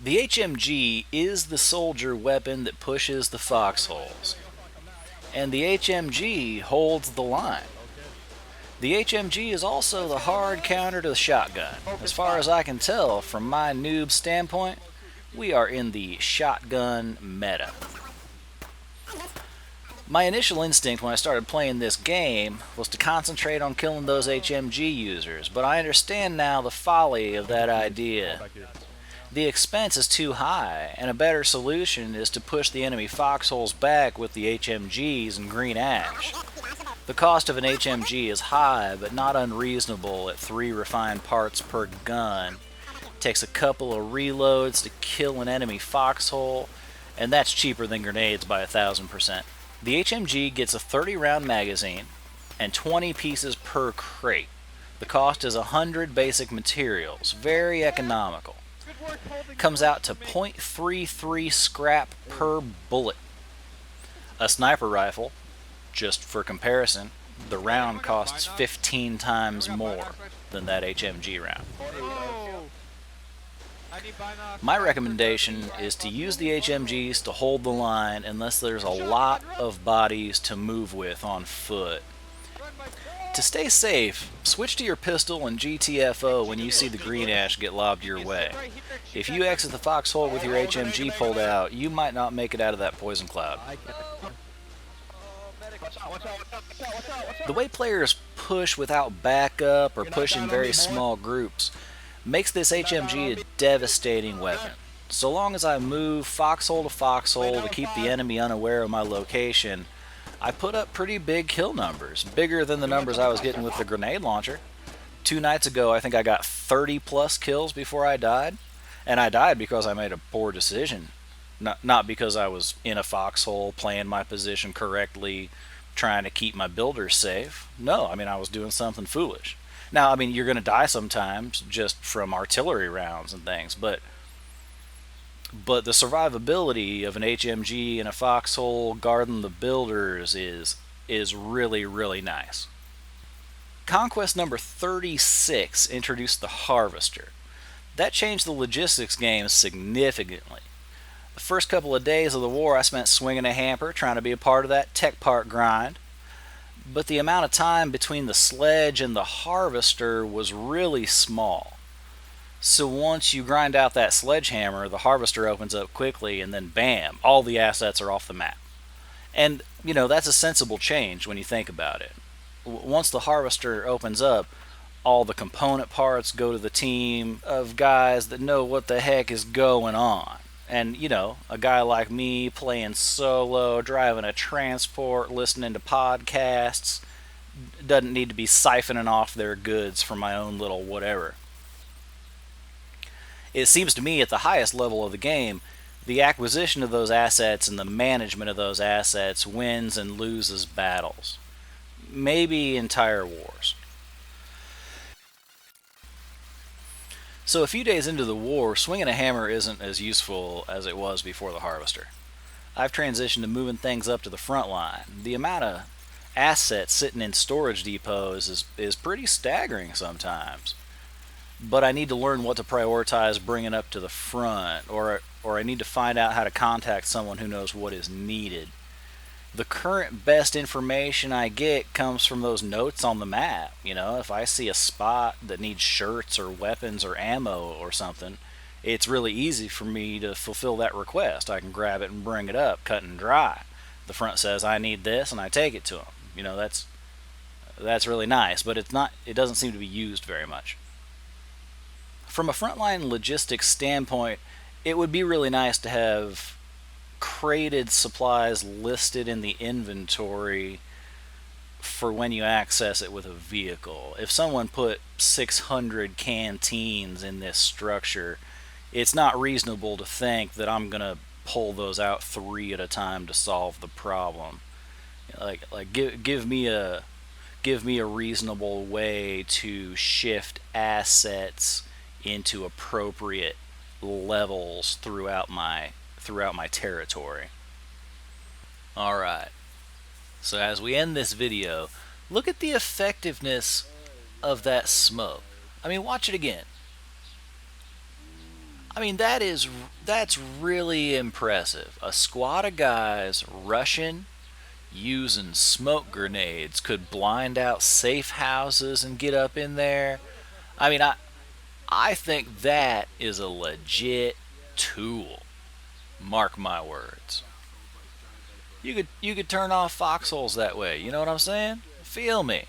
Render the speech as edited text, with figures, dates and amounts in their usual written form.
The HMG is the soldier weapon that pushes the foxholes, and the HMG holds the line. The HMG is also the hard counter to the shotgun. As far as I can tell from my noob standpoint, we are in the shotgun meta. My initial instinct when I started playing this game was to concentrate on killing those HMG users, but I understand now the folly of that idea. The expense is too high, and a better solution is to push the enemy foxholes back with the HMGs and green ash. The cost of an HMG is high, but not unreasonable at 3 refined parts per gun. It takes a couple of reloads to kill an enemy foxhole, and that's cheaper than grenades by 1,000%. The HMG gets a 30-round magazine and 20 pieces per crate. The cost is 100 basic materials, very economical. Comes out to .33 scrap per bullet. A sniper rifle, just for comparison, the round costs 15 times more than that HMG round. My recommendation is to use the HMGs to hold the line unless there's a lot of bodies to move with on foot. To stay safe, switch to your pistol and GTFO when you see the green ash get lobbed your way. If you exit the foxhole with your HMG pulled out, you might not make it out of that poison cloud. The way players push without backup or push in very small groups makes this HMG a devastating weapon. So long as I move foxhole to foxhole to keep the enemy unaware of my location, I put up pretty big kill numbers, bigger than the numbers I was getting with the grenade launcher. 2 nights ago, I think I got 30 plus kills before I died, and I died because I made a poor decision. Not because I was in a foxhole, playing my position correctly, trying to keep my builders safe. No, I was doing something foolish. Now, you're going to die sometimes just from artillery rounds and things, but the survivability of an HMG in a foxhole guarding the builders is really, really nice. Conquest number 36 introduced the Harvester. That changed the logistics game significantly. The first couple of days of the war I spent swinging a hamper trying to be a part of that tech part grind, but the amount of time between the sledge and the harvester was really small. So once you grind out that sledgehammer, the harvester opens up quickly, and then bam, all the assets are off the map. And, that's a sensible change when you think about it. Once the harvester opens up, all the component parts go to the team of guys that know what the heck is going on. And, a guy like me playing solo, driving a transport, listening to podcasts, doesn't need to be siphoning off their goods from my own little whatever. It seems to me at the highest level of the game, the acquisition of those assets and the management of those assets wins and loses battles. Maybe entire wars. So a few days into the war, swinging a hammer isn't as useful as it was before the harvester. I've transitioned to moving things up to the front line. The amount of assets sitting in storage depots is pretty staggering sometimes. But I need to learn what to prioritize bringing up to the front, or I need to find out how to contact someone who knows what is needed. The current best information I get comes from those notes on the map. If I see a spot that needs shirts or weapons or ammo or something, it's really easy for me to fulfill that request. I can grab it and bring it up, cut and dry. The front says I need this, and I take it to them. That's really nice, but it doesn't seem to be used very much. From a frontline logistics standpoint, it would be really nice to have crated supplies listed in the inventory for when you access it with a vehicle. If someone put 600 canteens in this structure, it's not reasonable to think that I'm going to pull those out 3 at a time to solve the problem. Give me a reasonable way to shift assets into appropriate levels throughout my territory. Alright, so as we end this video, look at the effectiveness of that smoke. Watch it again. I mean, that's really impressive. A squad of guys rushing, using smoke grenades, could blind out safe houses and get up in there. I mean, I think that is a legit tool. Mark my words. You could turn off foxholes that way. You know what I'm saying? Feel me.